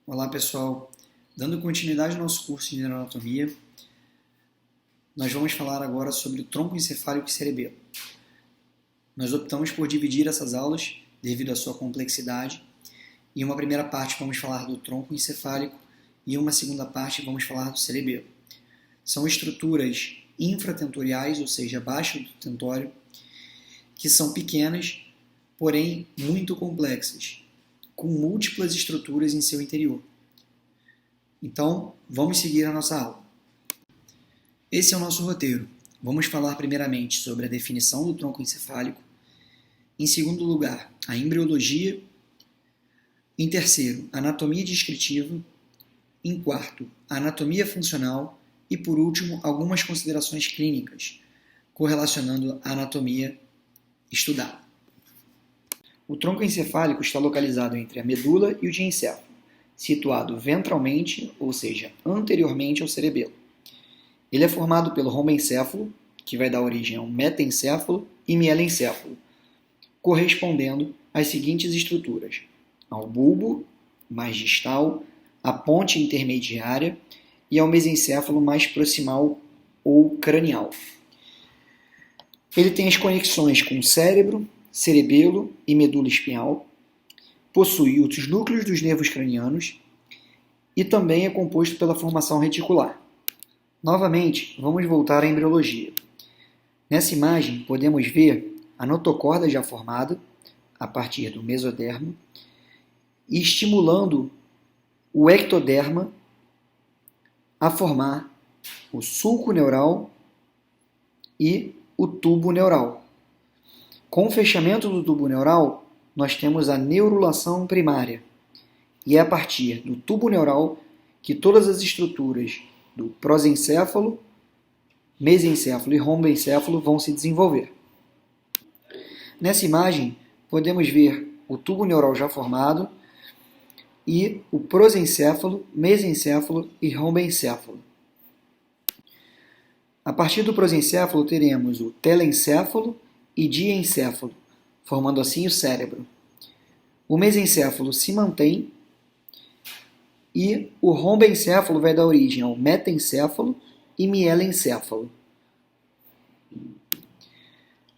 Olá pessoal, dando continuidade ao nosso curso de neuroanatomia, nós vamos falar agora sobre o tronco encefálico e cerebelo. Nós optamos por dividir essas aulas devido à sua complexidade. Em uma primeira parte vamos falar do tronco encefálico e em uma segunda parte vamos falar do cerebelo. São estruturas infratentoriais, ou seja, abaixo do tentório, que são pequenas, porém muito complexas, com múltiplas estruturas em seu interior. Então, vamos seguir a nossa aula. Esse é o nosso roteiro. Vamos falar primeiramente sobre a definição do tronco encefálico, em segundo lugar, a embriologia, em terceiro, a anatomia descritiva, em quarto, a anatomia funcional e, por último, algumas considerações clínicas, correlacionando a anatomia estudada. O tronco encefálico está localizado entre a medula e o diencéfalo, situado ventralmente, ou seja, anteriormente ao cerebelo. Ele é formado pelo rombencéfalo, que vai dar origem ao metencéfalo e mielencéfalo, correspondendo às seguintes estruturas: ao bulbo, mais distal, à ponte intermediária e ao mesencéfalo mais proximal ou cranial. Ele tem as conexões com o cérebro, cerebelo e medula espinhal, possui os núcleos dos nervos cranianos e também é composto pela formação reticular. Novamente, vamos voltar à embriologia. Nessa imagem, podemos ver a notocorda já formada, a partir do mesodermo, e estimulando o ectoderma a formar o sulco neural e o tubo neural. Com o fechamento do tubo neural, nós temos a neurulação primária, e é a partir do tubo neural que todas as estruturas do prosencéfalo, mesencéfalo e rombencéfalo vão se desenvolver. Nessa imagem, podemos ver o tubo neural já formado e o prosencéfalo, mesencéfalo e rombencéfalo. A partir do prosencéfalo, teremos o telencéfalo e diencéfalo, formando assim o cérebro. O mesencéfalo se mantém e o rombencéfalo vai dar origem ao metencéfalo e mielencéfalo.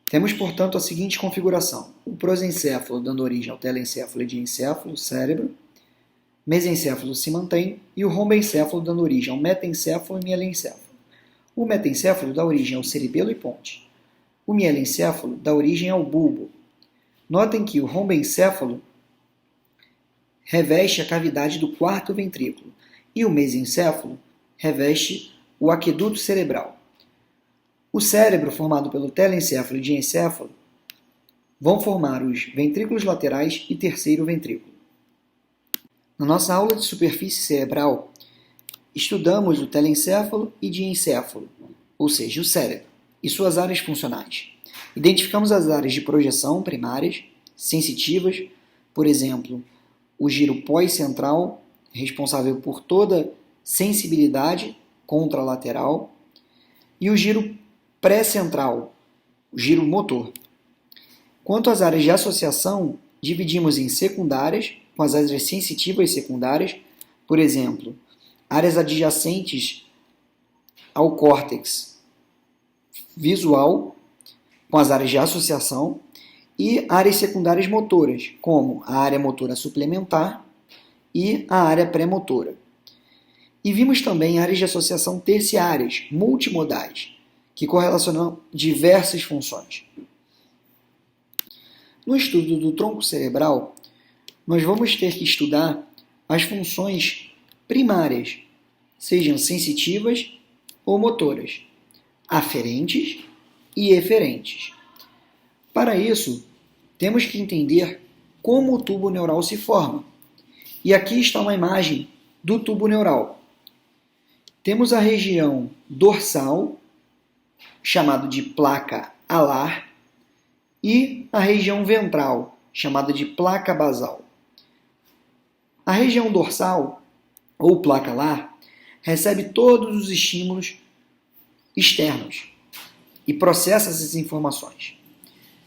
Temos, portanto, a seguinte configuração: o prosencéfalo dando origem ao telencéfalo e diencéfalo, cérebro, mesencéfalo se mantém e o rombencéfalo dando origem ao metencéfalo e mielencéfalo. O metencéfalo dá origem ao cerebelo e ponte. O mielencéfalo dá origem ao bulbo. Notem que o rombencéfalo reveste a cavidade do quarto ventrículo e o mesencéfalo reveste o aqueduto cerebral. O cérebro, formado pelo telencéfalo e diencéfalo, vão formar os ventrículos laterais e terceiro ventrículo. Na nossa aula de superfície cerebral, estudamos o telencéfalo e diencéfalo, ou seja, o cérebro, e suas áreas funcionais. Identificamos as áreas de projeção primárias, sensitivas, por exemplo, o giro pós-central, responsável por toda sensibilidade contralateral, e o giro pré-central, o giro motor. Quanto às áreas de associação, dividimos em secundárias, com as áreas sensitivas secundárias, por exemplo, áreas adjacentes ao córtex visual, com as áreas de associação, e áreas secundárias motoras, como a área motora suplementar e a área pré-motora. E vimos também áreas de associação terciárias, multimodais, que correlacionam diversas funções. No estudo do tronco cerebral, nós vamos ter que estudar as funções primárias, sejam sensitivas ou motoras, aferentes e eferentes. Para isso, temos que entender como o tubo neural se forma. E aqui está uma imagem do tubo neural. Temos a região dorsal, chamada de placa alar, e a região ventral, chamada de placa basal. A região dorsal, ou placa alar, recebe todos os estímulos externos e processa essas informações.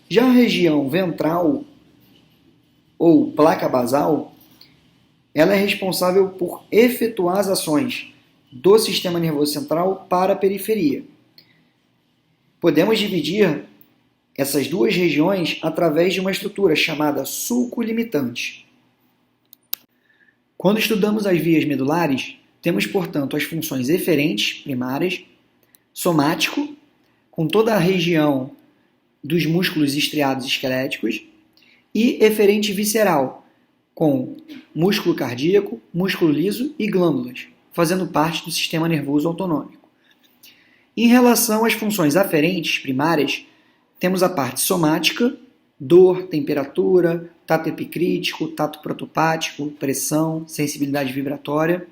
Já a região ventral, ou placa basal, ela é responsável por efetuar as ações do sistema nervoso central para a periferia. Podemos dividir essas duas regiões através de uma estrutura chamada sulco limitante. Quando estudamos as vias medulares, temos, portanto, as funções eferentes primárias, somático, com toda a região dos músculos estriados esqueléticos, e eferente visceral, com músculo cardíaco, músculo liso e glândulas, fazendo parte do sistema nervoso autonômico. Em relação às funções aferentes primárias, temos a parte somática, dor, temperatura, tato epicrítico, tato protopático, pressão, sensibilidade vibratória,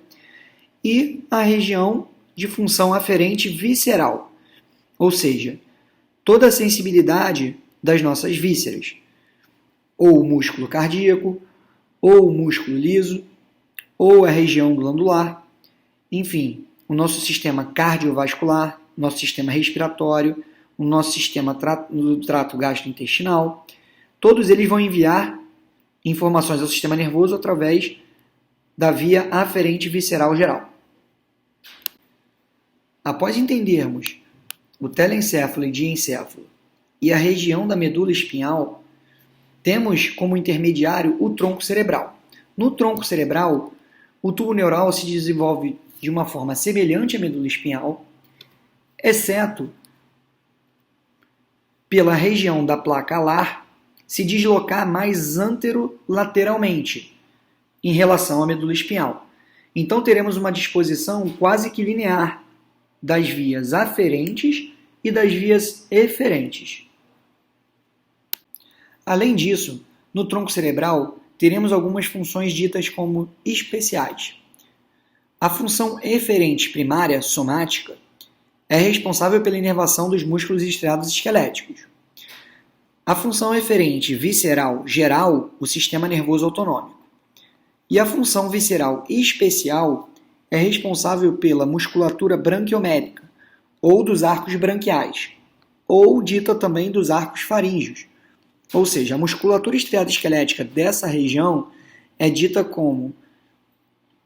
e a região de função aferente visceral, ou seja, toda a sensibilidade das nossas vísceras, ou o músculo cardíaco, ou o músculo liso, ou a região glandular, enfim, o nosso sistema cardiovascular, nosso sistema respiratório, o nosso sistema do trato gastrointestinal, todos eles vão enviar informações ao sistema nervoso através da via aferente visceral geral. Após entendermos o telencéfalo e diencéfalo e a região da medula espinhal, temos como intermediário o tronco cerebral. No tronco cerebral, o tubo neural se desenvolve de uma forma semelhante à medula espinhal, exceto pela região da placa alar se deslocar mais anterolateralmente em relação à medula espinhal. Então teremos uma disposição quase que linear das vias aferentes e das vias eferentes. Além disso, no tronco cerebral, teremos algumas funções ditas como especiais. A função eferente primária, somática, é responsável pela inervação dos músculos estriados esqueléticos. A função eferente visceral geral, o sistema nervoso autonômico. E a função visceral especial é responsável pela musculatura branquiométrica, ou dos arcos branquiais, ou dita também dos arcos faríngeos. Ou seja, a musculatura estriada esquelética dessa região é dita como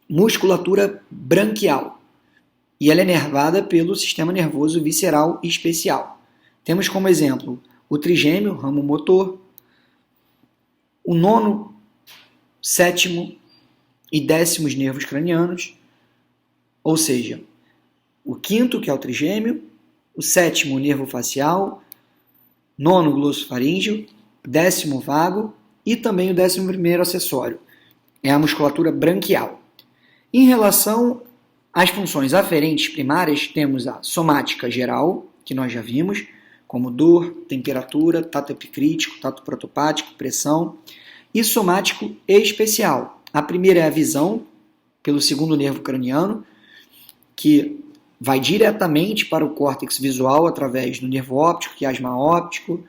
musculatura branquial, e ela é inervada pelo sistema nervoso visceral especial. Temos como exemplo o trigêmeo, ramo motor, o nono, sétimo e décimos nervos cranianos, ou seja, o quinto, que é o trigêmeo, o sétimo, o nervo facial, nono, glossofaríngeo, décimo, vago e também o 11º acessório, é a musculatura branquial. Em relação às funções aferentes primárias, temos a somática geral, que nós já vimos, como dor, temperatura, tato epicrítico, tato protopático, pressão, e somático especial. A primeira é a visão, pelo segundo nervo craniano, que vai diretamente para o córtex visual através do nervo óptico, quiasma óptico,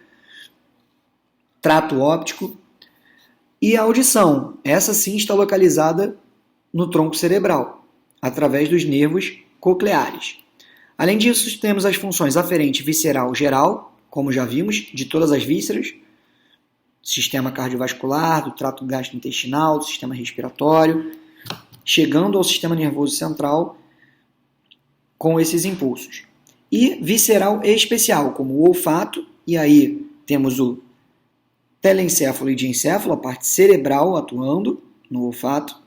trato óptico, e a audição. Essa sim está localizada no tronco cerebral, através dos nervos cocleares. Além disso, temos as funções aferente visceral geral, como já vimos, de todas as vísceras, sistema cardiovascular, do trato gastrointestinal, do sistema respiratório, chegando ao sistema nervoso central com esses impulsos. E visceral especial, como o olfato, e aí temos o telencéfalo e diencéfalo, a parte cerebral atuando no olfato,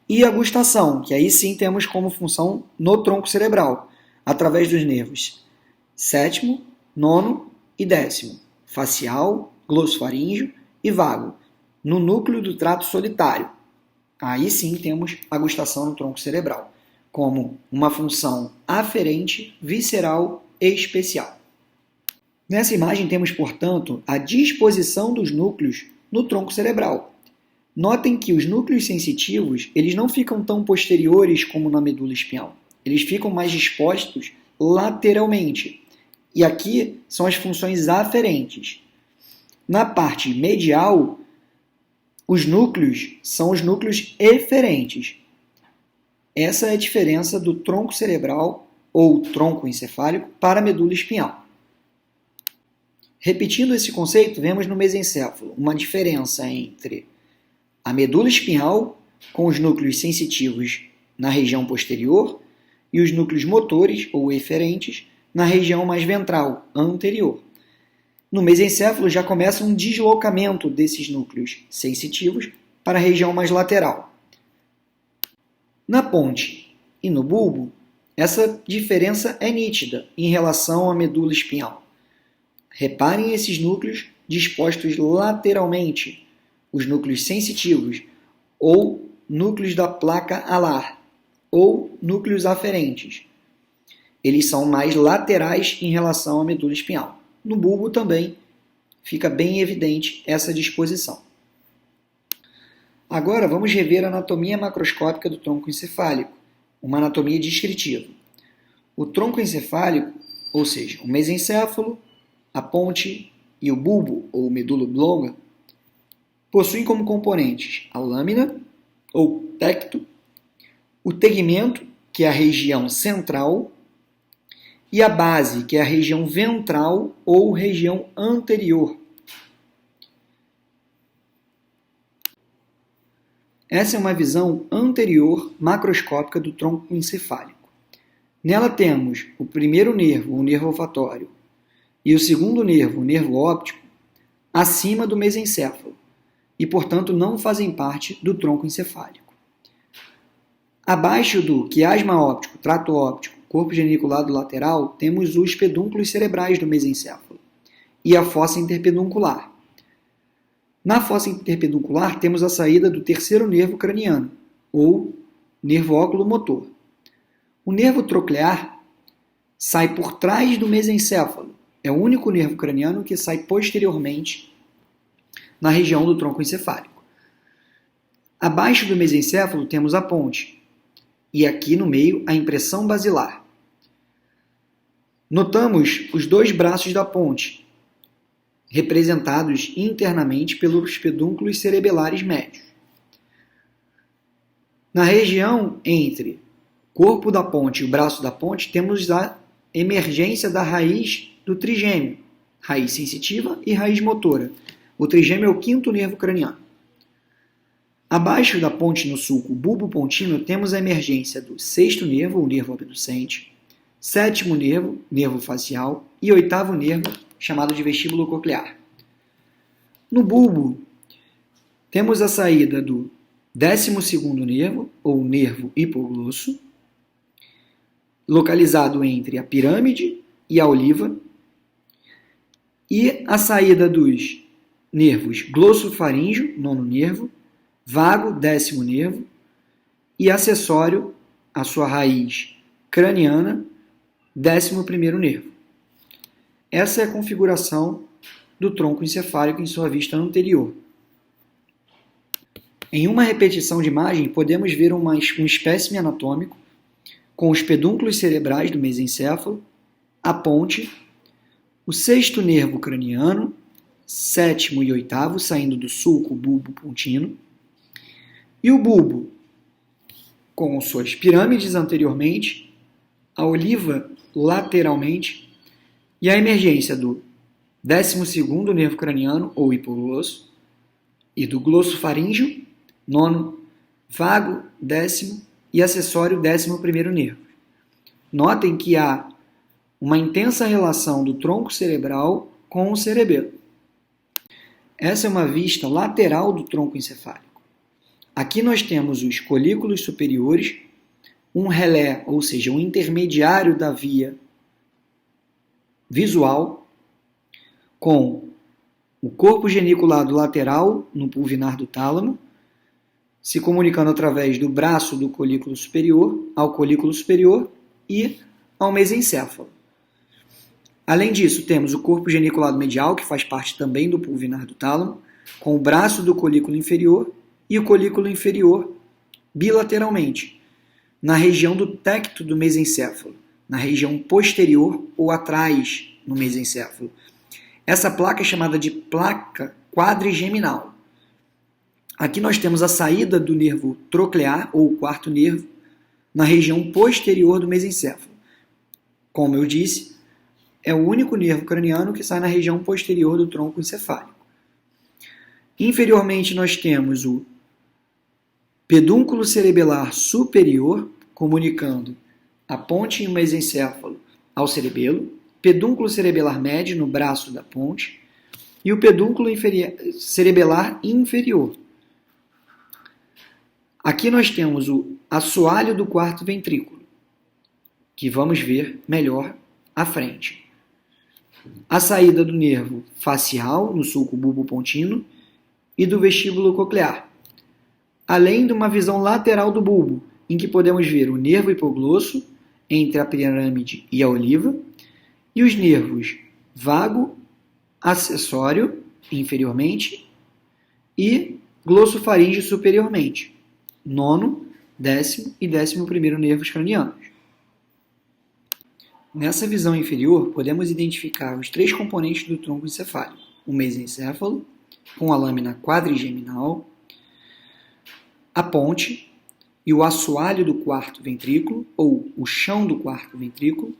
e a gustação, que aí sim temos como função no tronco cerebral, através dos nervos sétimo, nono e décimo, facial, glossofaríngeo e vago, no núcleo do trato solitário. Aí sim temos a gustação no tronco cerebral, como uma função aferente, visceral e especial. Nessa imagem temos, portanto, a disposição dos núcleos no tronco cerebral. Notem que os núcleos sensitivos eles não ficam tão posteriores como na medula espinhal. Eles ficam mais dispostos lateralmente. E aqui são as funções aferentes. Na parte medial, os núcleos são os núcleos eferentes. Essa é a diferença do tronco cerebral ou tronco encefálico para a medula espinhal. Repetindo esse conceito, vemos no mesencéfalo uma diferença entre a medula espinhal com os núcleos sensitivos na região posterior e os núcleos motores ou eferentes na região mais ventral, anterior. No mesencéfalo já começa um deslocamento desses núcleos sensitivos para a região mais lateral. Na ponte e no bulbo, essa diferença é nítida em relação à medula espinhal. Reparem esses núcleos dispostos lateralmente, os núcleos sensitivos, ou núcleos da placa alar, ou núcleos aferentes. Eles são mais laterais em relação à medula espinhal. No bulbo também fica bem evidente essa disposição. Agora vamos rever a anatomia macroscópica do tronco encefálico, uma anatomia descritiva. O tronco encefálico, ou seja, o mesencéfalo, a ponte e o bulbo, ou medula oblonga, possuem como componentes a lâmina, ou tecto, o tegmento, que é a região central, e a base, que é a região ventral ou região anterior. Essa é uma visão anterior macroscópica do tronco encefálico. Nela temos o primeiro nervo, o nervo olfatório, e o segundo nervo, o nervo óptico, acima do mesencéfalo e, portanto, não fazem parte do tronco encefálico. Abaixo do quiasma óptico, trato óptico, corpo geniculado lateral, temos os pedúnculos cerebrais do mesencéfalo e a fossa interpeduncular. Na fossa interpeduncular temos a saída do terceiro nervo craniano, ou nervo oculomotor. O nervo troclear sai por trás do mesencéfalo. É o único nervo craniano que sai posteriormente na região do tronco encefálico. Abaixo do mesencéfalo temos a ponte, e aqui no meio a impressão basilar. Notamos os dois braços da ponte, representados internamente pelos pedúnculos cerebelares médios. Na região entre o corpo da ponte e o braço da ponte, temos a emergência da raiz do trigêmeo, raiz sensitiva e raiz motora. O trigêmeo é o quinto nervo craniano. Abaixo da ponte no sulco bulbo-pontino, temos a emergência do sexto nervo, o nervo abducente, sétimo nervo, nervo facial, e oitavo nervo, chamado de vestíbulo coclear. No bulbo, temos a saída do 12º nervo, ou nervo hipoglosso, localizado entre a pirâmide e a oliva, e a saída dos nervos glossofaríngeo, nono nervo, vago, 10º nervo, e acessório, a sua raiz craniana, 11º nervo. Essa é a configuração do tronco encefálico em sua vista anterior. Em uma repetição de imagem, podemos ver um espécime anatômico com os pedúnculos cerebrais do mesencéfalo, a ponte, o sexto nervo craniano, sétimo e oitavo, saindo do sulco bulbo-pontino, e o bulbo, com suas pirâmides anteriormente, a oliva lateralmente, e a emergência do 12º nervo craniano, ou hipoglosso, e do glossofaríngeo, nono, vago, 10º, e acessório, 11º nervo. Notem que há uma intensa relação do tronco cerebral com o cerebelo. Essa é uma vista lateral do tronco encefálico. Aqui nós temos os colículos superiores, um relé, ou seja, um intermediário da via visual, com o corpo geniculado lateral no pulvinar do tálamo, se comunicando através do braço do colículo superior ao colículo superior e ao mesencéfalo. Além disso, temos o corpo geniculado medial, que faz parte também do pulvinar do tálamo, com o braço do colículo inferior e o colículo inferior bilateralmente, na região do tecto do mesencéfalo, na região posterior ou atrás no mesencéfalo. Essa placa é chamada de placa quadrigeminal. Aqui nós temos a saída do nervo troclear, ou quarto nervo, na região posterior do mesencéfalo. Como eu disse, é o único nervo craniano que sai na região posterior do tronco encefálico. Inferiormente nós temos o pedúnculo cerebelar superior, comunicando a ponte e o mesencéfalo ao cerebelo, pedúnculo cerebelar médio no braço da ponte e o pedúnculo cerebelar inferior. Aqui nós temos o assoalho do quarto ventrículo, que vamos ver melhor à frente. A saída do nervo facial no sulco bulbopontino e do vestíbulo coclear, além de uma visão lateral do bulbo, em que podemos ver o nervo hipoglosso entre a pirâmide e a oliva e os nervos vago, acessório inferiormente e glossofaríngeo superiormente, nono, 10º e 11º nervos cranianos. Nessa visão inferior, podemos identificar os 3 componentes do tronco encefálico: o mesencéfalo, com a lâmina quadrigeminal, a ponte e o assoalho do quarto ventrículo, ou o chão do quarto ventrículo,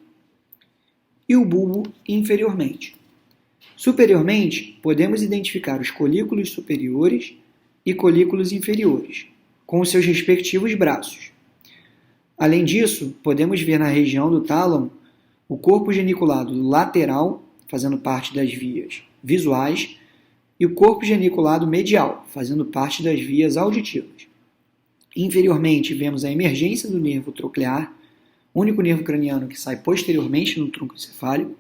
e o bulbo inferiormente. Superiormente, podemos identificar os colículos superiores e colículos inferiores, com os seus respectivos braços. Além disso, podemos ver na região do tálamo o corpo geniculado lateral, fazendo parte das vias visuais, e o corpo geniculado medial, fazendo parte das vias auditivas. Inferiormente, vemos a emergência do nervo troclear, único nervo craniano que sai posteriormente no tronco encefálico,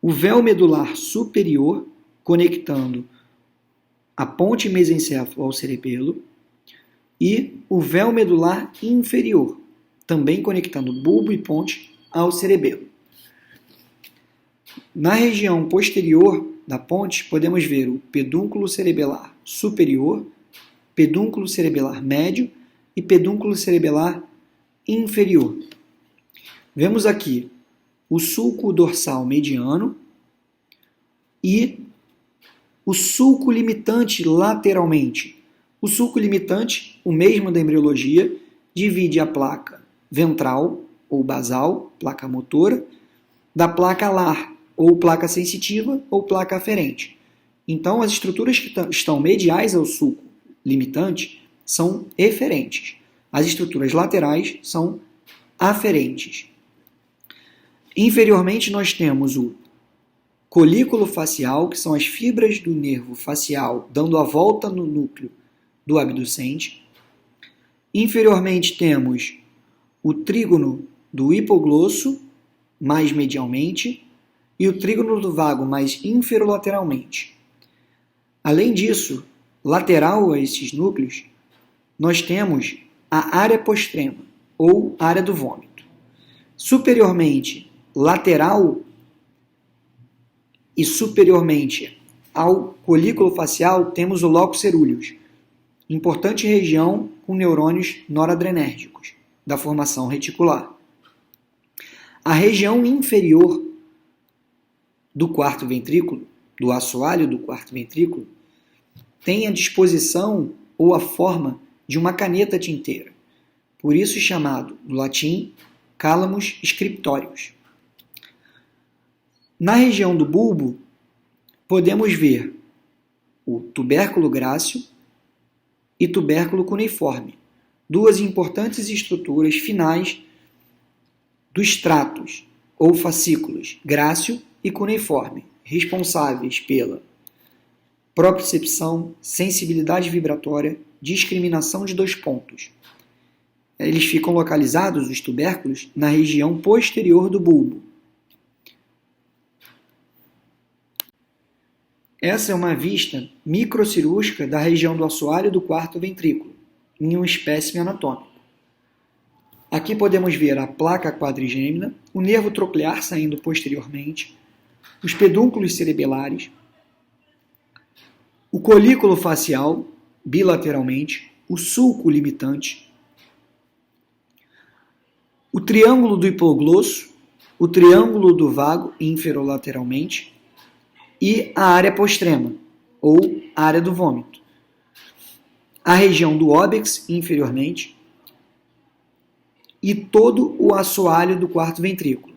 o véu medular superior, conectando a ponte mesencéfalo ao cerebelo, e o véu medular inferior, também conectando bulbo e ponte ao cerebelo. Na região posterior da ponte, podemos ver o pedúnculo cerebelar superior, pedúnculo cerebelar médio e pedúnculo cerebelar inferior. Vemos aqui o sulco dorsal mediano e o sulco limitante lateralmente. O sulco limitante, o mesmo da embriologia, divide a placa ventral ou basal, placa motora, da placa alar, ou placa sensitiva, ou placa aferente. Então, as estruturas que estão mediais ao sulco limitante são eferentes. As estruturas laterais são aferentes. Inferiormente, nós temos o colículo facial, que são as fibras do nervo facial dando a volta no núcleo do abducente. Inferiormente, temos o trígono do hipoglosso, mais medialmente, e o trígono do vago, mais inferolateralmente. Além disso, lateral a esses núcleos, nós temos a área postrema, ou área do vômito. Superiormente, lateral e superiormente ao colículo facial, temos o locus coeruleus, importante região com neurônios noradrenérgicos, da formação reticular. A região inferior do quarto ventrículo, do assoalho do quarto ventrículo, tem a disposição ou a forma de uma caneta tinteira, por isso chamado, no latim, calamus scriptorius. Na região do bulbo, podemos ver o tubérculo grácil e tubérculo cuneiforme, duas importantes estruturas finais dos tratos ou fascículos grácil e cuneiforme, responsáveis pela propriocepção, sensibilidade vibratória, discriminação de 2 pontos. Eles ficam localizados, os tubérculos, na região posterior do bulbo. Essa é uma vista microcirúrgica da região do assoalho do quarto ventrículo, em um espécime anatômico. Aqui podemos ver a placa quadrigêmina, o nervo troclear saindo posteriormente, os pedúnculos cerebelares, o colículo facial, bilateralmente, o sulco limitante, o triângulo do hipoglosso, o triângulo do vago inferolateralmente e a área postrema, ou área do vômito. A região do óbex inferiormente e todo o assoalho do quarto ventrículo.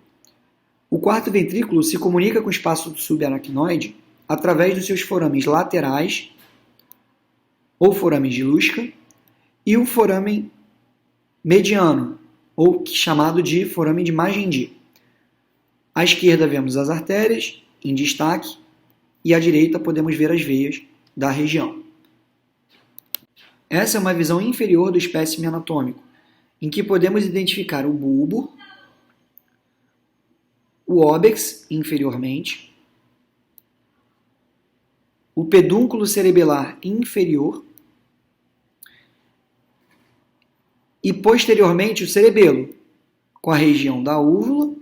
O quarto ventrículo se comunica com o espaço subaracnoide através dos seus forames laterais ou foramen de Luschka, e o foramen mediano, ou chamado de foramen de Magendie. À esquerda vemos as artérias em destaque e à direita podemos ver as veias da região. Essa é uma visão inferior do espécime anatômico, em que podemos identificar o bulbo, o óbex inferiormente, o pedúnculo cerebelar inferior e posteriormente o cerebelo, com a região da úvula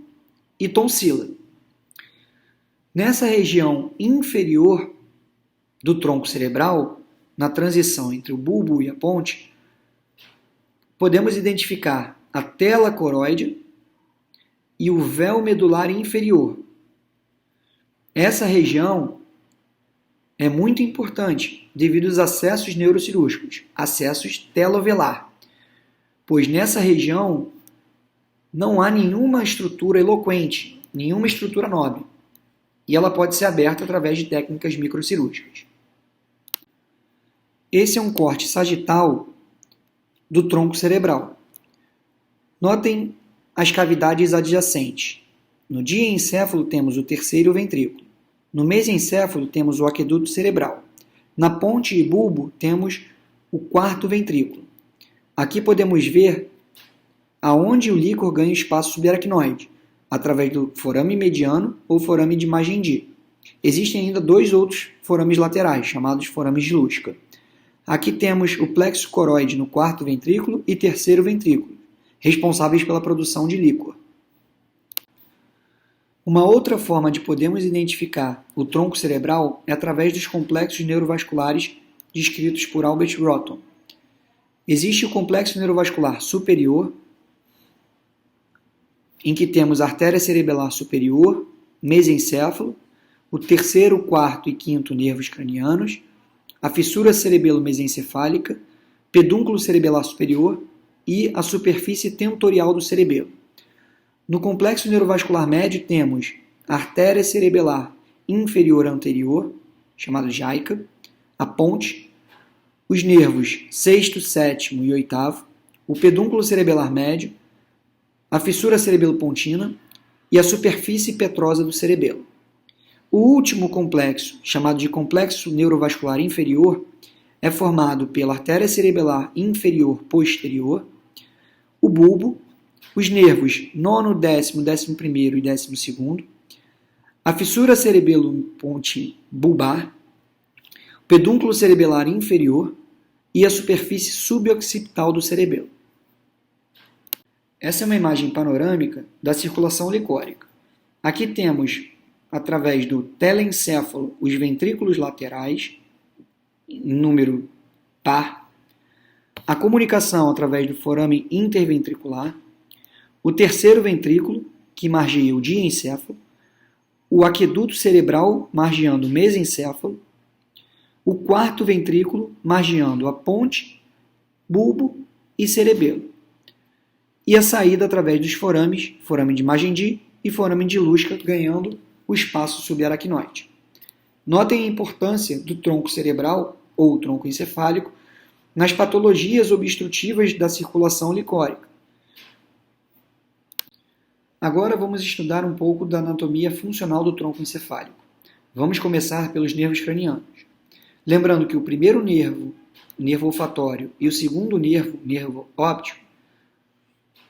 e tonsila. Nessa região inferior do tronco cerebral, na transição entre o bulbo e a ponte, podemos identificar a tela coroide e o véu medular inferior. Essa região é muito importante devido aos acessos neurocirúrgicos, acessos telovelar, pois nessa região não há nenhuma estrutura eloquente, nenhuma estrutura nobre, e ela pode ser aberta através de técnicas microcirúrgicas. Esse é um corte sagital do tronco cerebral. Notem as cavidades adjacentes. No diencéfalo temos o terceiro ventrículo. No mesencéfalo temos o aqueduto cerebral. Na ponte e bulbo temos o quarto ventrículo. Aqui podemos ver aonde o líquor ganha espaço subaracnoide, através do forame mediano ou forame de Magendie. Existem ainda dois outros forames laterais, chamados forames de Luschka. Aqui temos o plexo coroide no quarto ventrículo e terceiro ventrículo, responsáveis pela produção de líquor. Uma outra forma de podermos identificar o tronco cerebral é através dos complexos neurovasculares descritos por Albert Rotton. Existe o complexo neurovascular superior, em que temos a artéria cerebelar superior, mesencéfalo, o terceiro, quarto e quinto nervos cranianos, a fissura cerebelo-mesencefálica, pedúnculo cerebelar superior e a superfície tentorial do cerebelo. No complexo neurovascular médio temos a artéria cerebelar inferior anterior, chamada jaica, a ponte, os nervos sexto, sétimo e oitavo, o pedúnculo cerebelar médio, a fissura cerebelo-pontina e a superfície petrosa do cerebelo. O último complexo, chamado de complexo neurovascular inferior, é formado pela artéria cerebelar inferior posterior, o bulbo, os nervos nono, décimo, 11º e 12º, a fissura cerebelo-ponte bulbar, o pedúnculo cerebelar inferior e a superfície suboccipital do cerebelo. Essa é uma imagem panorâmica da circulação licórica. Aqui temos, através do telencéfalo, os ventrículos laterais, em número par, a comunicação através do forame interventricular, o terceiro ventrículo, que margeia o diencéfalo, o aqueduto cerebral margeando o mesencéfalo, o quarto ventrículo margeando a ponte, bulbo e cerebelo, e a saída através dos forames, forame de Magendie e forame de Luschka, ganhando o espaço subaracnoide. Notem a importância do tronco cerebral ou tronco encefálico nas patologias obstrutivas da circulação licórica. Agora vamos estudar um pouco da anatomia funcional do tronco encefálico. Vamos começar pelos nervos cranianos. Lembrando que o primeiro nervo, o nervo olfatório, e o segundo nervo, o nervo óptico,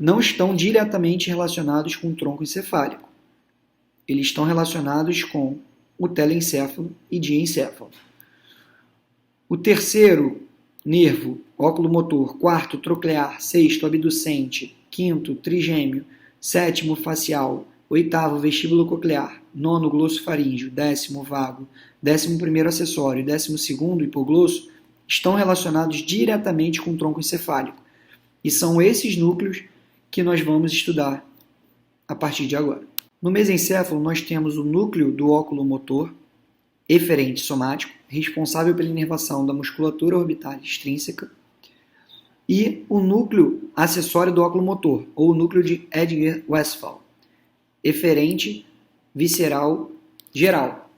não estão diretamente relacionados com o tronco encefálico. Eles estão relacionados com o telencéfalo e diencéfalo. O terceiro nervo, óculomotor, quarto, troclear, sexto, abducente, quinto, trigêmeo, sétimo, facial, oitavo, vestíbulo coclear, nono, glossofaríngeo, décimo, vago, 11º acessório e 12º hipoglosso, estão relacionados diretamente com o tronco encefálico. E são esses núcleos que nós vamos estudar a partir de agora. No mesencéfalo, nós temos o núcleo do óculo motor, eferente somático, responsável pela inervação da musculatura orbital extrínseca, e o núcleo acessório do óculo motor, ou o núcleo de Edgar-Westphal, eferente visceral geral,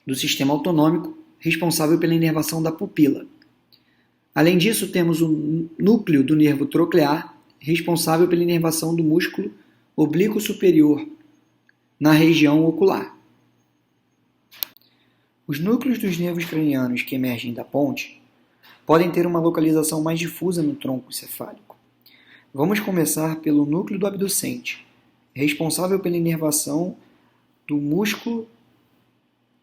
do sistema autonômico, responsável pela inervação da pupila. Além disso, temos o núcleo do nervo troclear, responsável pela inervação do músculo oblíquo superior na região ocular. Os núcleos dos nervos cranianos que emergem da ponte podem ter uma localização mais difusa no tronco encefálico. Vamos começar pelo núcleo do abducente, responsável pela inervação do músculo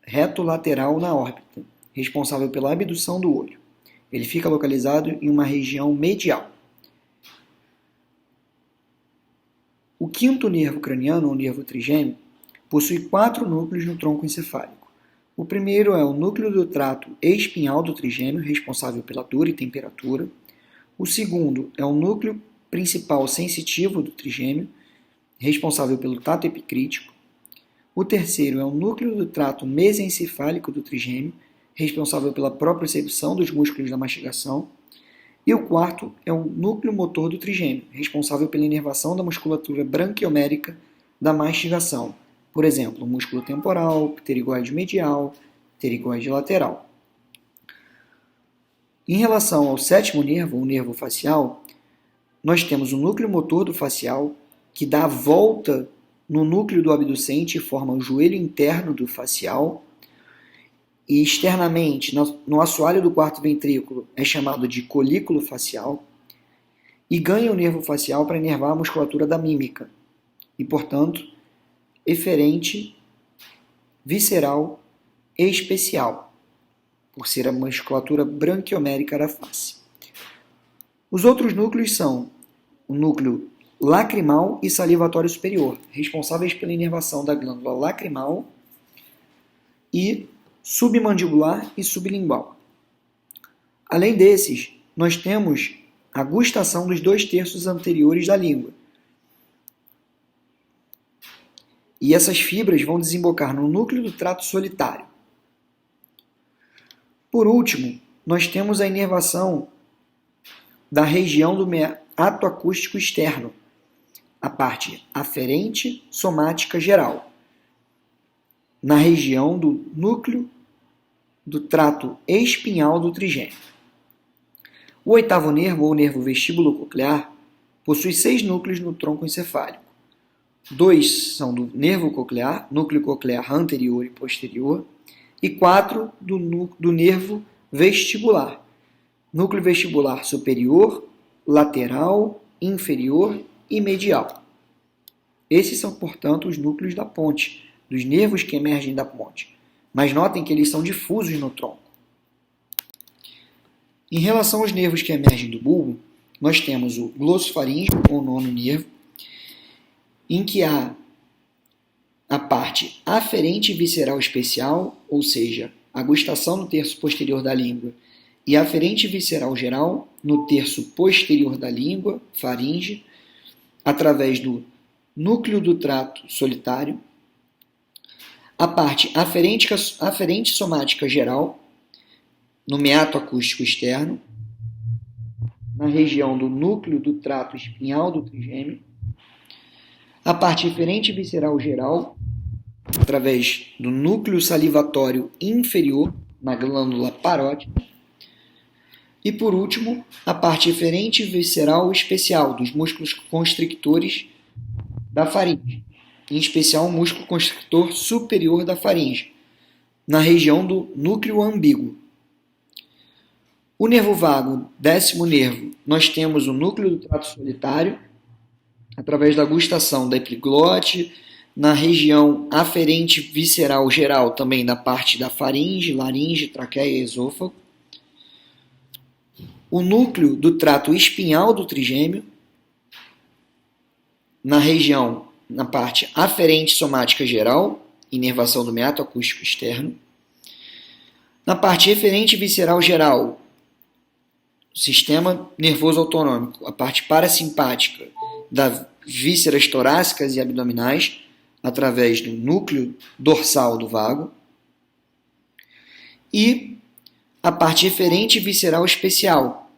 reto lateral na órbita, responsável pela abdução do olho. Ele fica localizado em uma região medial. O quinto nervo craniano, ou nervo trigêmeo, possui 4 núcleos no tronco encefálico. O primeiro é o núcleo do trato espinhal do trigêmeo, responsável pela dor e temperatura. O segundo é o núcleo principal sensitivo do trigêmeo, responsável pelo tato epicrítico. O terceiro é o núcleo do trato mesencefálico do trigêmeo, responsável pela propriocepção dos músculos da mastigação. E o quarto é o núcleo motor do trigêmeo, responsável pela inervação da musculatura branquiomérica da mastigação. Por exemplo, músculo temporal, pterigoide medial, pterigoide lateral. Em relação ao sétimo nervo, o nervo facial, nós temos o núcleo motor do facial, que dá a volta no núcleo do abducente e forma o joelho interno do facial. E externamente, no assoalho do quarto ventrículo, é chamado de colículo facial. E ganha o nervo facial para inervar a musculatura da mímica. E, portanto, eferente, visceral e especial, por ser a musculatura branquiomérica da face. Os outros núcleos são o núcleo lacrimal e salivatório superior, responsáveis pela inervação da glândula lacrimal e submandibular e sublingual. Além desses, nós temos a gustação dos 2/3 anteriores da língua. E essas fibras vão desembocar no núcleo do trato solitário. Por último, nós temos a inervação da região do meato acústico externo, a parte aferente somática geral, na região do núcleo do trato espinhal do trigêmeo. O oitavo nervo, ou nervo vestíbulo-coclear, possui 6 núcleos no tronco encefálico. 2 são do nervo coclear, núcleo coclear anterior e posterior, e 4 do nervo vestibular, núcleo vestibular superior, lateral, inferior e medial. Esses são, portanto, os núcleos da ponte, dos nervos que emergem da ponte. Mas notem que eles são difusos no tronco. Em relação aos nervos que emergem do bulbo, nós temos o glossofaríngeo, ou nono nervo, em que há a parte aferente visceral especial, ou seja, a gustação no terço posterior da língua, e aferente visceral geral no terço posterior da língua, faringe, através do núcleo do trato solitário. A parte aferente somática geral, no meato acústico externo, na região do núcleo do trato espinhal do trigêmeo. A parte eferente visceral geral, através do núcleo salivatório inferior, na glândula parótida. E, por último, a parte eferente visceral especial, dos músculos constrictores da faringe, em especial o músculo constrictor superior da faringe, na região do núcleo ambíguo. O nervo vago, 10º nervo, nós temos o núcleo do trato solitário, através da gustação da epiglote, na região aferente visceral geral, também da parte da faringe, laringe, traqueia e esôfago. O núcleo do trato espinhal do trigêmeo, na parte aferente somática geral, inervação do meato acústico externo. Na parte eferente visceral geral, sistema nervoso autonômico, a parte parasimpática das vísceras torácicas e abdominais, através do núcleo dorsal do vago. E a parte eferente visceral especial,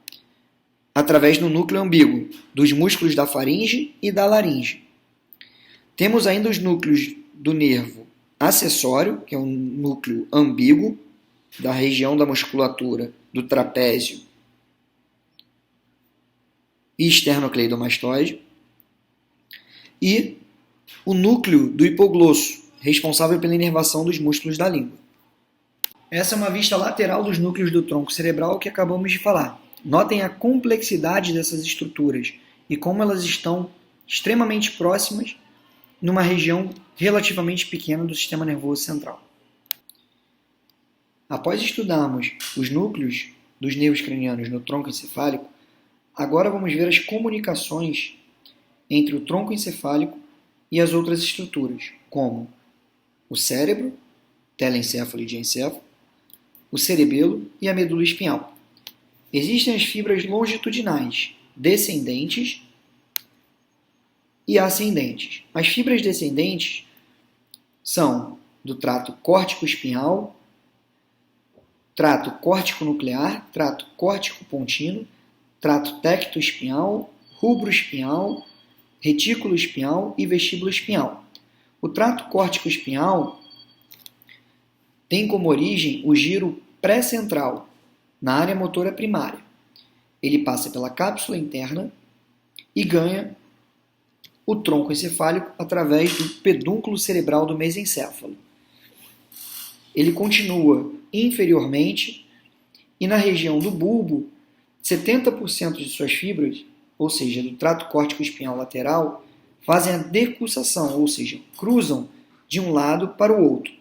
através do núcleo ambíguo, dos músculos da faringe e da laringe. Temos ainda os núcleos do nervo acessório, que é um núcleo ambíguo, da região da musculatura do trapézio e esternocleidomastoide, e o núcleo do hipoglosso, responsável pela inervação dos músculos da língua. Essa é uma vista lateral dos núcleos do tronco cerebral que acabamos de falar. Notem a complexidade dessas estruturas e como elas estão extremamente próximas numa região relativamente pequena do sistema nervoso central. Após estudarmos os núcleos dos nervos cranianos no tronco encefálico, agora vamos ver as comunicações entre o tronco encefálico e as outras estruturas, como o cérebro, telencéfalo e diencéfalo, o cerebelo e a medula espinhal. Existem as fibras longitudinais, descendentes e ascendentes. As fibras descendentes são do trato córtico-espinhal, trato córtico-nuclear, trato córtico-pontino, trato tecto-espinhal, rubro-espinhal, retículo espinhal e vestíbulo espinhal. O trato córtico-espinhal tem como origem o giro pré-central, na área motora primária. Ele passa pela cápsula interna e ganha o tronco encefálico através do pedúnculo cerebral do mesencéfalo. Ele continua inferiormente e na região do bulbo, 70% de suas fibras, ou seja, do trato córtico-espinhal lateral, fazem a decussação, ou seja, cruzam de um lado para o outro.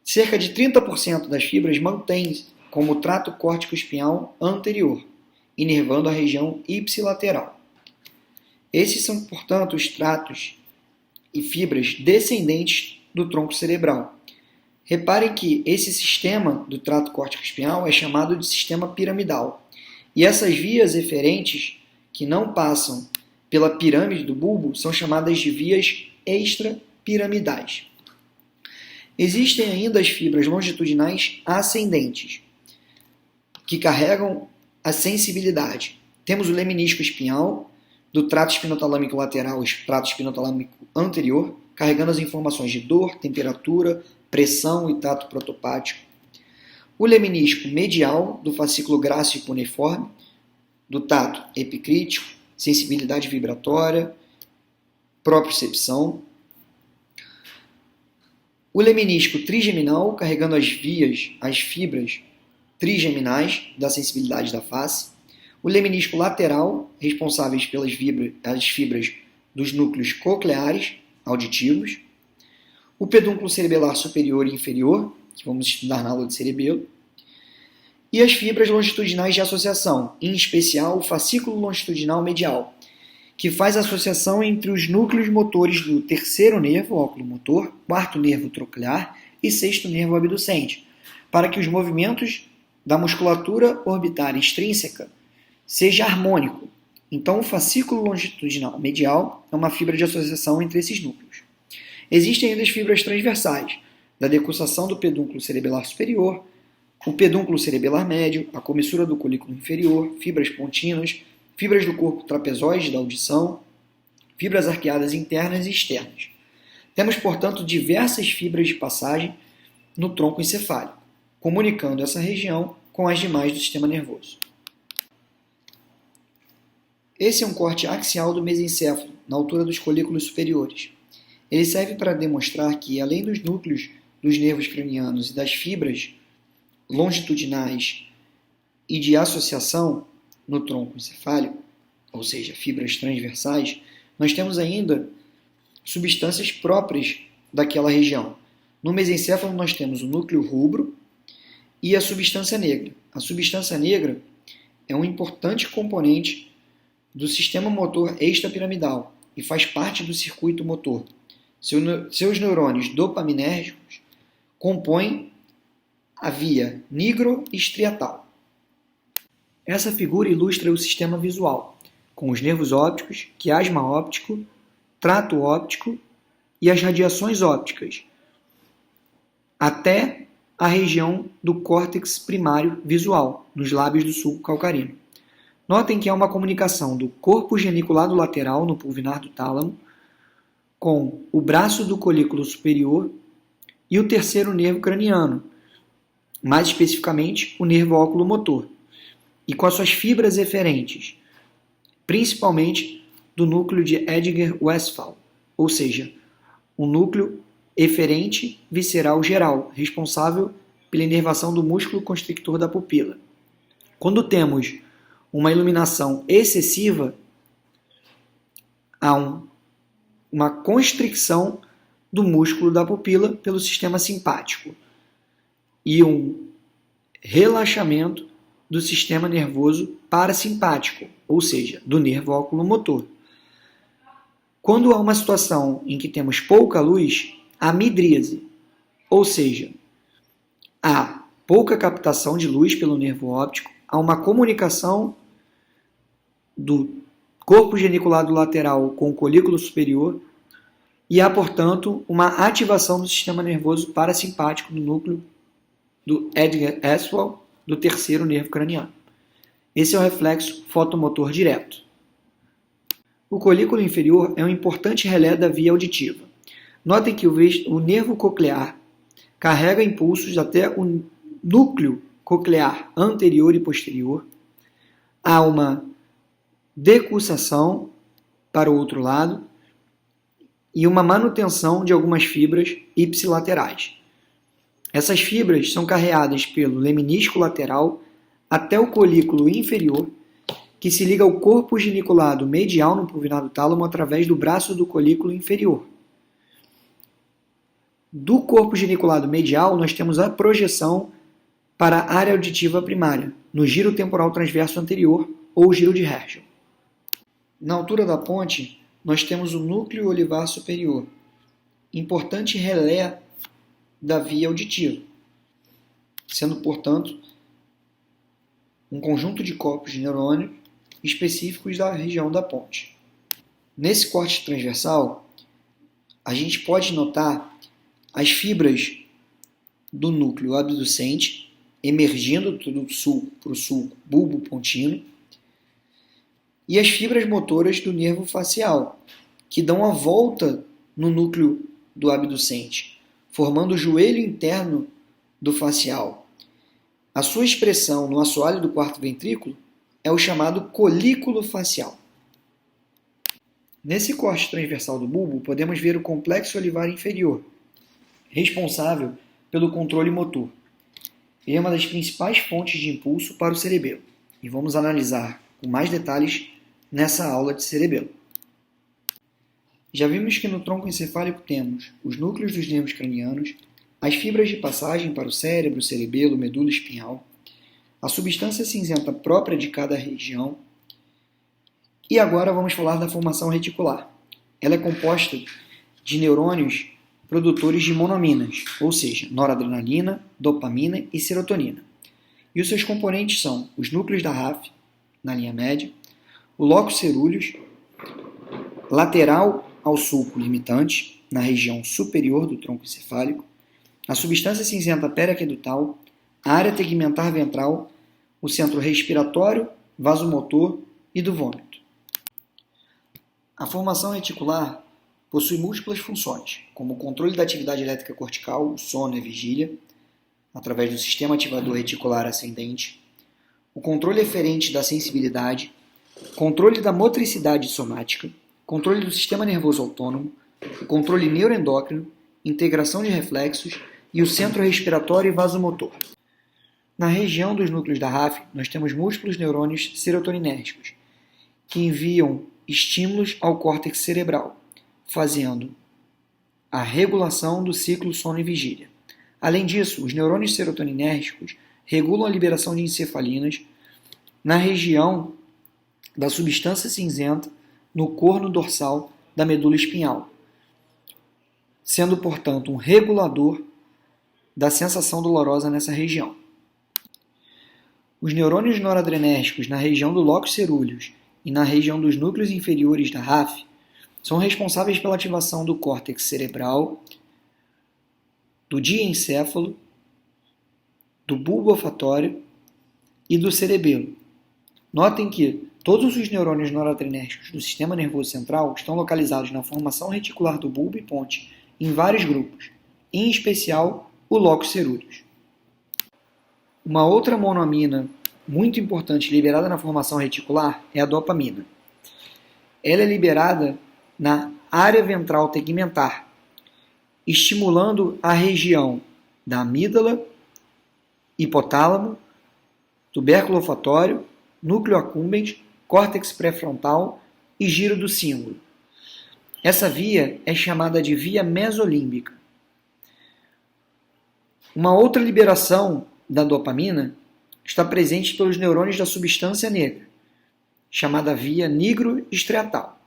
Cerca de 30% das fibras mantém-se como trato córtico-espinhal anterior, inervando a região ipsilateral. Esses são, portanto, os tratos e fibras descendentes do tronco cerebral. Reparem que esse sistema do trato córtico-espinhal é chamado de sistema piramidal. E essas vias eferentes, que não passam pela pirâmide do bulbo, são chamadas de vias extrapiramidais. Existem ainda as fibras longitudinais ascendentes, que carregam a sensibilidade. Temos o leminisco espinhal, do trato espinotalâmico lateral e trato espinotalâmico anterior, carregando as informações de dor, temperatura, pressão e tato protopático. O leminisco medial, do fascículo grácil e cuneiforme, do tato epicrítico, sensibilidade vibratória, propriocepção. O leminisco trigeminal, carregando as fibras trigeminais da sensibilidade da face. O leminisco lateral, responsáveis pelas fibras dos núcleos cocleares auditivos. O pedúnculo cerebelar superior e inferior, que vamos estudar na aula de cerebelo. E as fibras longitudinais de associação, em especial o fascículo longitudinal medial, que faz a associação entre os núcleos motores do terceiro nervo oculomotor, quarto nervo troclear e sexto nervo abducente, para que os movimentos da musculatura orbitar extrínseca seja harmônico. Então, o fascículo longitudinal medial é uma fibra de associação entre esses núcleos. Existem ainda as fibras transversais, da decussação do pedúnculo cerebelar superior, o pedúnculo cerebelar médio, a comissura do colículo inferior, fibras pontinas, fibras do corpo trapezoide da audição, fibras arqueadas internas e externas. Temos, portanto, diversas fibras de passagem no tronco encefálico, comunicando essa região com as demais do sistema nervoso. Esse é um corte axial do mesencéfalo, na altura dos colículos superiores. Ele serve para demonstrar que, além dos núcleos dos nervos cranianos e das fibras longitudinais e de associação no tronco encefálico, ou seja, fibras transversais, nós temos ainda substâncias próprias daquela região. No mesencéfalo nós temos o núcleo rubro e a substância negra. A substância negra é um importante componente do sistema motor extrapiramidal e faz parte do circuito motor. Seus neurônios dopaminérgicos compõem a via nigroestriatal. Essa figura ilustra o sistema visual, com os nervos ópticos, quiasma óptico, trato óptico e as radiações ópticas, até a região do córtex primário visual, nos lábios do sulco calcarino. Notem que há uma comunicação do corpo geniculado lateral no pulvinar do tálamo com o braço do colículo superior e o terceiro nervo craniano, mais especificamente o nervo oculomotor, e com as suas fibras eferentes, principalmente do núcleo de Edgar-Westphal, ou seja, um núcleo eferente visceral geral, responsável pela inervação do músculo constrictor da pupila. Quando temos uma iluminação excessiva, há uma constricção do músculo da pupila pelo sistema simpático e um relaxamento do sistema nervoso parasimpático, ou seja, do nervo oculomotor. Quando há uma situação em que temos pouca luz, há midríase, ou seja, há pouca captação de luz pelo nervo óptico, há uma comunicação do corpo geniculado lateral com o colículo superior e há, portanto, uma ativação do sistema nervoso parasimpático do núcleo do Edgar-Westphal, do terceiro nervo craniano. Esse é o reflexo fotomotor direto. O colículo inferior é um importante relé da via auditiva. Notem que o nervo coclear carrega impulsos até o núcleo coclear anterior e posterior. Há uma decussação para o outro lado e uma manutenção de algumas fibras ipsilaterais. Essas fibras são carreadas pelo leminisco lateral até o colículo inferior, que se liga ao corpo geniculado medial no pulvinar do tálamo através do braço do colículo inferior. Do corpo geniculado medial, nós temos a projeção para a área auditiva primária, no giro temporal transverso anterior ou giro de Herschel. Na altura da ponte, nós temos o núcleo olivar superior, importante relé da via auditiva, sendo, portanto, um conjunto de corpos de neurônios específicos da região da ponte. Nesse corte transversal, a gente pode notar as fibras do núcleo abducente emergindo do sul para o sulco bulbo-pontino e as fibras motoras do nervo facial, que dão a volta no núcleo do abducente, formando o joelho interno do facial. A sua expressão no assoalho do quarto ventrículo é o chamado colículo facial. Nesse corte transversal do bulbo, podemos ver o complexo olivar inferior, responsável pelo controle motor. Ele é uma das principais fontes de impulso para o cerebelo, e vamos analisar com mais detalhes nessa aula de cerebelo. Já vimos que no tronco encefálico temos os núcleos dos nervos cranianos, as fibras de passagem para o cérebro, cerebelo, medula espinhal, a substância cinzenta própria de cada região. E agora vamos falar da formação reticular. Ela é composta de neurônios produtores de monoaminas, ou seja, noradrenalina, dopamina e serotonina. E os seus componentes são os núcleos da RAF, na linha média, o locus cerúleus, lateral ao sulco limitante, na região superior do tronco encefálico, a substância cinzenta periaquedutal, a área tegmentar ventral, o centro respiratório, vasomotor e do vômito. A formação reticular possui múltiplas funções, como o controle da atividade elétrica cortical, o sono e a vigília, através do sistema ativador reticular ascendente, o controle eferente da sensibilidade, controle da motricidade somática, controle do sistema nervoso autônomo, o controle neuroendócrino, integração de reflexos e o centro respiratório e vasomotor. Na região dos núcleos da RAF, nós temos múltiplos neurônios serotoninérgicos, que enviam estímulos ao córtex cerebral, fazendo a regulação do ciclo sono e vigília. Além disso, os neurônios serotoninérgicos regulam a liberação de encefalinas na região da substância cinzenta no corno dorsal da medula espinhal, sendo, portanto, um regulador da sensação dolorosa nessa região. Os neurônios noradrenérgicos na região do locus cerúleus e na região dos núcleos inferiores da RAF são responsáveis pela ativação do córtex cerebral, do diencéfalo, do bulbo olfatório e do cerebelo. Notem que todos os neurônios noradrenérgicos do sistema nervoso central estão localizados na formação reticular do bulbo e ponte em vários grupos, em especial o locus cerúleus. Uma outra monoamina muito importante liberada na formação reticular é a dopamina. ela é liberada na área ventral tegmentar, estimulando a região da amígdala, hipotálamo, tubérculo olfatório, núcleo accumbens, córtex pré-frontal e giro do cíngulo. Essa via é chamada de via mesolímbica. Uma outra liberação da dopamina está presente pelos neurônios da substância negra, chamada via nigro-estriatal.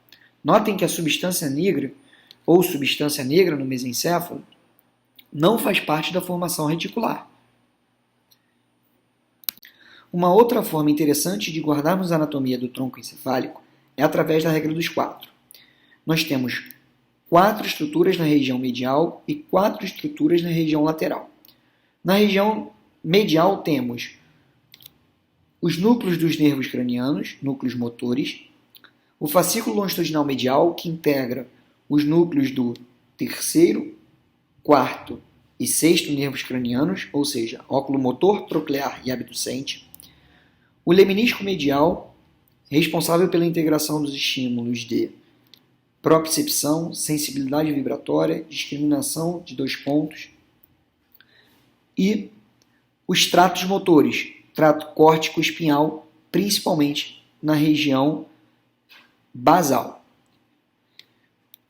Notem que a substância negra, ou substância negra no mesencéfalo, não faz parte da formação reticular. Uma outra forma interessante de guardarmos a anatomia do tronco encefálico é através da regra dos 4. Nós temos 4 estruturas na região medial e 4 estruturas na região lateral. Na região medial temos os núcleos dos nervos cranianos, núcleos motores, o fascículo longitudinal medial, que integra os núcleos do terceiro, quarto e sexto nervos cranianos, ou seja, oculomotor, troclear e abducente, o leminisco medial, responsável pela integração dos estímulos de propriocepção, sensibilidade vibratória, discriminação de 2 pontos, e os tratos motores, trato córtico-espinhal, principalmente na região basal.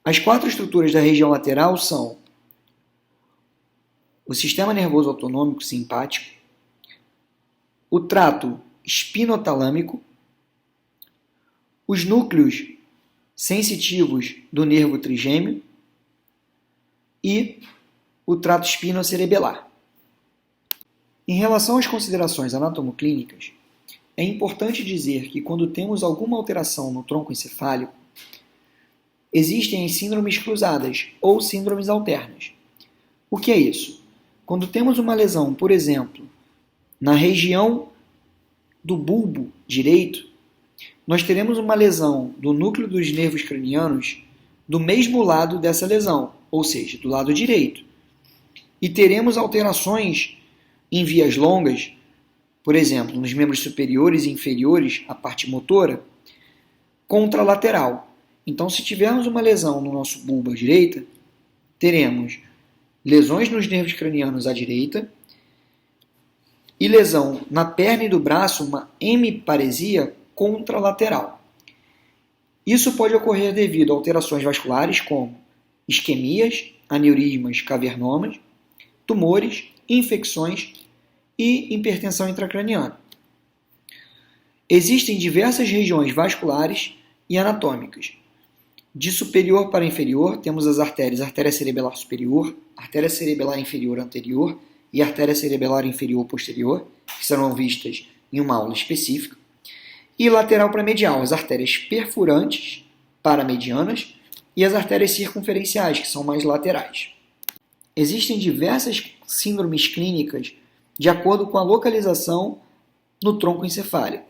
As 4 estruturas da região lateral são o sistema nervoso autonômico simpático, o trato espinotalâmico, os núcleos sensitivos do nervo trigêmeo e o trato espinocerebelar. Em relação às considerações anatomoclínicas, é importante dizer que quando temos alguma alteração no tronco encefálico, existem as síndromes cruzadas ou síndromes alternas. O que é isso? Quando temos uma lesão, por exemplo, na região do bulbo direito, nós teremos uma lesão do núcleo dos nervos cranianos do mesmo lado dessa lesão, ou seja, do lado direito. E teremos alterações em vias longas, por exemplo, nos membros superiores e inferiores, a parte motora, contralateral. Então, se tivermos uma lesão no nosso bulbo à direita, teremos lesões nos nervos cranianos à direita e lesão na perna e do braço, uma hemiparesia contralateral. Isso pode ocorrer devido a alterações vasculares como isquemias, aneurismas, cavernomas, tumores, infecções e hipertensão intracraniana. Existem diversas regiões vasculares e anatômicas. De superior para inferior, temos as artérias: artéria cerebelar superior, artéria cerebelar inferior anterior e artéria cerebelar inferior posterior, que serão vistas em uma aula específica. E lateral para medial, as artérias perfurantes, paramedianas, e as artérias circunferenciais, que são mais laterais. Existem diversas síndromes clínicas de acordo com a localização no tronco encefálico.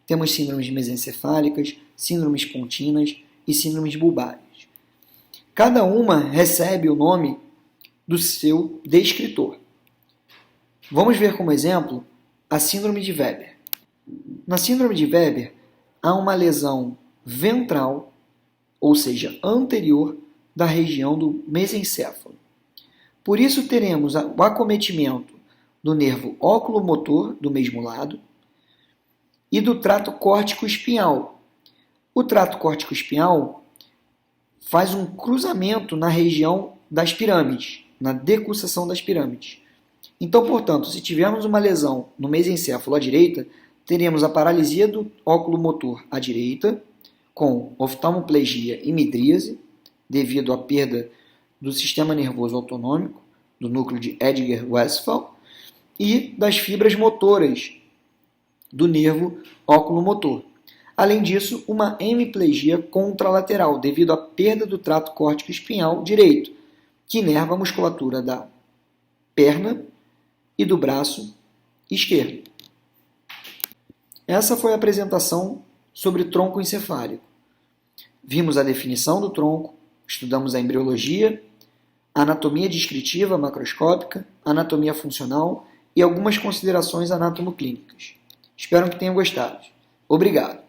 Temos síndromes mesencefálicas, síndromes pontinas e síndromes bulbares. Cada uma recebe o nome do seu descritor. Vamos ver como exemplo a síndrome de Weber. Na síndrome de Weber, há uma lesão ventral, ou seja, anterior da região do mesencéfalo. Por isso, teremos o acometimento do nervo oculomotor, do mesmo lado, e do trato córtico-espinhal. O trato córtico-espinhal faz um cruzamento na região das pirâmides, na decussação das pirâmides. Então, portanto, se tivermos uma lesão no mesencéfalo à direita, teremos a paralisia do óculo motor à direita, com oftalmoplegia e midríase, devido à perda do sistema nervoso autonômico, do núcleo de Edgar-Westphal, e das fibras motoras do nervo óculo-motor. Além disso, uma hemiplegia contralateral, devido à perda do trato córtico-espinhal direito, que inerva a musculatura da perna e do braço esquerdo. Essa foi a apresentação sobre tronco encefálico. Vimos a definição do tronco, estudamos a embriologia, a anatomia descritiva macroscópica, anatomia funcional e algumas considerações anatomoclínicas. Espero que tenham gostado. Obrigado.